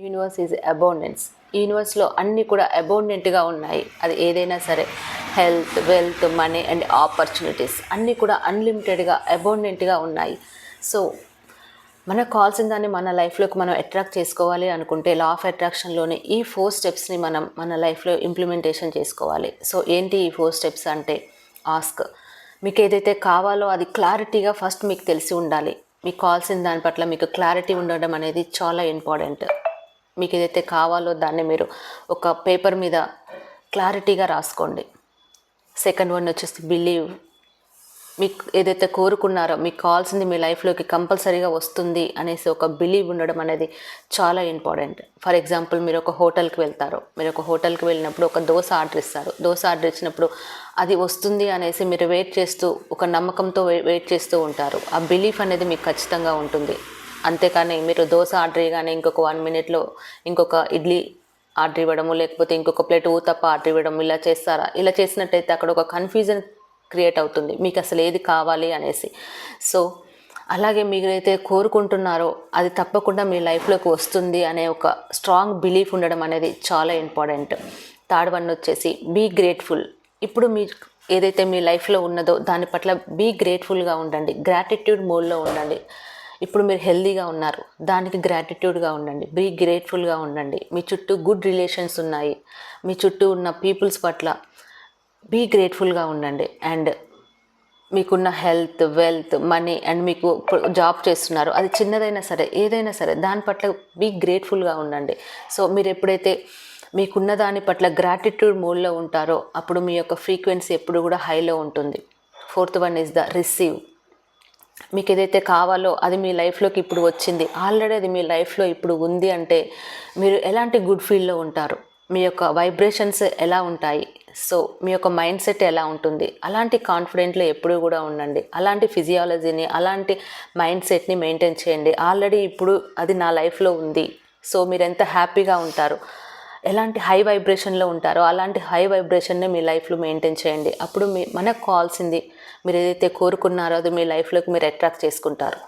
Universe is abundance. యూనివర్స్లో అన్నీ కూడా అబౌండెంట్గా ఉన్నాయి. అది ఏదైనా సరే, health, wealth, money and opportunities అన్నీ కూడా అన్లిమిటెడ్గా అబౌండెంట్గా ఉన్నాయి. సో మనకు కావాల్సిన దాన్ని మన లైఫ్లోకి మనం అట్రాక్ట్ చేసుకోవాలి అనుకుంటే లా ఆఫ్ అట్రాక్షన్లోని ఈ 4 స్టెప్స్ని మనం మన లైఫ్లో ఇంప్లిమెంటేషన్ చేసుకోవాలి. సో ఏంటి ఈ 4 స్టెప్స్ అంటే, ఆస్క్. మీకు ఏదైతే కావాలో అది క్లారిటీగా ఫస్ట్ మీకు తెలిసి ఉండాలి. మీకు కావాల్సిన దాని పట్ల మీకు క్లారిటీ ఉండడం అనేది చాలా ఇంపార్టెంట్. మీకు ఏదైతే కావాలో దాన్ని మీరు ఒక పేపర్ మీద క్లారిటీగా రాసుకోండి. సెకండ్ వన్ వచ్చేసి బిలీవ్. మీకు ఏదైతే కోరుకున్నారో మీకు కావాల్సింది మీ లైఫ్లోకి కంపల్సరీగా వస్తుంది అనేసి ఒక బిలీవ్ ఉండడం అనేది చాలా ఇంపార్టెంట్. ఫర్ ఎగ్జాంపుల్, మీరు ఒక హోటల్కి వెళ్తారు. మీరు ఒక హోటల్కి వెళ్ళినప్పుడు ఒక దోశ ఆర్డర్ ఇస్తారు. దోశ ఆర్డర్ ఇచ్చినప్పుడు అది వస్తుంది అనేసి మీరు వెయిట్ చేస్తూ, ఒక నమ్మకంతో వెయిట్ చేస్తూ ఉంటారు. ఆ బిలీఫ్ అనేది మీకు ఖచ్చితంగా ఉంటుంది. అంతేకాని మీరు దోశ ఆర్డర్ ఇవ్వగానే ఇంకొక 1 మినిట్లో ఇంకొక ఇడ్లీ ఆర్డర్ ఇవ్వడము, లేకపోతే ఇంకొక ప్లేట్ ఊతప్ప ఆర్డర్ ఇవ్వడం ఇలా చేస్తారా? ఇలా చేసినట్టయితే అక్కడ ఒక కన్ఫ్యూజన్ క్రియేట్ అవుతుంది, మీకు అసలు ఏది కావాలి అనేసి. సో అలాగే మీరైతే కోరుకుంటున్నారో అది తప్పకుండా మీ లైఫ్లోకి వస్తుంది అనే ఒక స్ట్రాంగ్ బిలీఫ్ ఉండడం అనేది చాలా ఇంపార్టెంట్. థర్డ్ వన్ వచ్చేసి బీ గ్రేట్ఫుల్. ఇప్పుడు మీ ఏదైతే మీ లైఫ్లో ఉన్నదో దాని పట్ల బీ గ్రేట్ఫుల్గా ఉండండి. గ్రాటిట్యూడ్ మోడ్లో ఉండండి. ఇప్పుడు మీరు హెల్తీగా ఉన్నారు, దానికి గ్రాటిట్యూడ్గా ఉండండి. బీ గ్రేట్ఫుల్గా ఉండండి. మీ చుట్టూ గుడ్ రిలేషన్స్ ఉన్నాయి, మీ చుట్టూ ఉన్న పీపుల్స్ పట్ల బీ గ్రేట్ఫుల్గా ఉండండి. అండ్ మీకున్న హెల్త్, వెల్త్, మనీ అండ్ మీకు జాబ్ చేస్తున్నారు, అది చిన్నదైనా సరే ఏదైనా సరే దాని పట్ల బీ గ్రేట్ఫుల్గా ఉండండి. సో మీరు ఎప్పుడైతే మీకున్న దాని పట్ల గ్రాటిట్యూడ్ మోడ్లో ఉంటారో అప్పుడు మీ యొక్క ఫ్రీక్వెన్సీ ఎప్పుడు కూడా హైలో ఉంటుంది. Fourth one is the receive. మీకు ఏదైతే కావాలో అది మీ లైఫ్లోకి ఇప్పుడు వచ్చింది, ఆల్రెడీ అది మీ లైఫ్లో ఇప్పుడు ఉంది అంటే మీరు ఎలాంటి గుడ్ ఫీల్లో ఉంటారు, మీ యొక్క వైబ్రేషన్స్ ఎలా ఉంటాయి, సో మీ యొక్క మైండ్ సెట్ ఎలా ఉంటుంది, అలాంటి కాన్ఫిడెంట్లో ఎప్పుడూ కూడా ఉండండి. అలాంటి ఫిజియాలజీని, అలాంటి మైండ్ సెట్ని మెయింటైన్ చేయండి. ఆల్రెడీ ఇప్పుడు అది నా లైఫ్లో ఉంది, సో మీరు ఎంత హ్యాపీగా ఉంటారు, ఎలాంటి హై వైబ్రేషన్లో ఉంటారో అలాంటి హై వైబ్రేషన్ని మీ లైఫ్లో మెయింటైన్ చేయండి. అప్పుడు మనకు కావాల్సింది మీరు ఏదైతే కోరుకున్నారో అది మీ లైఫ్లోకి మీరు అట్రాక్ట్ చేసుకుంటారు.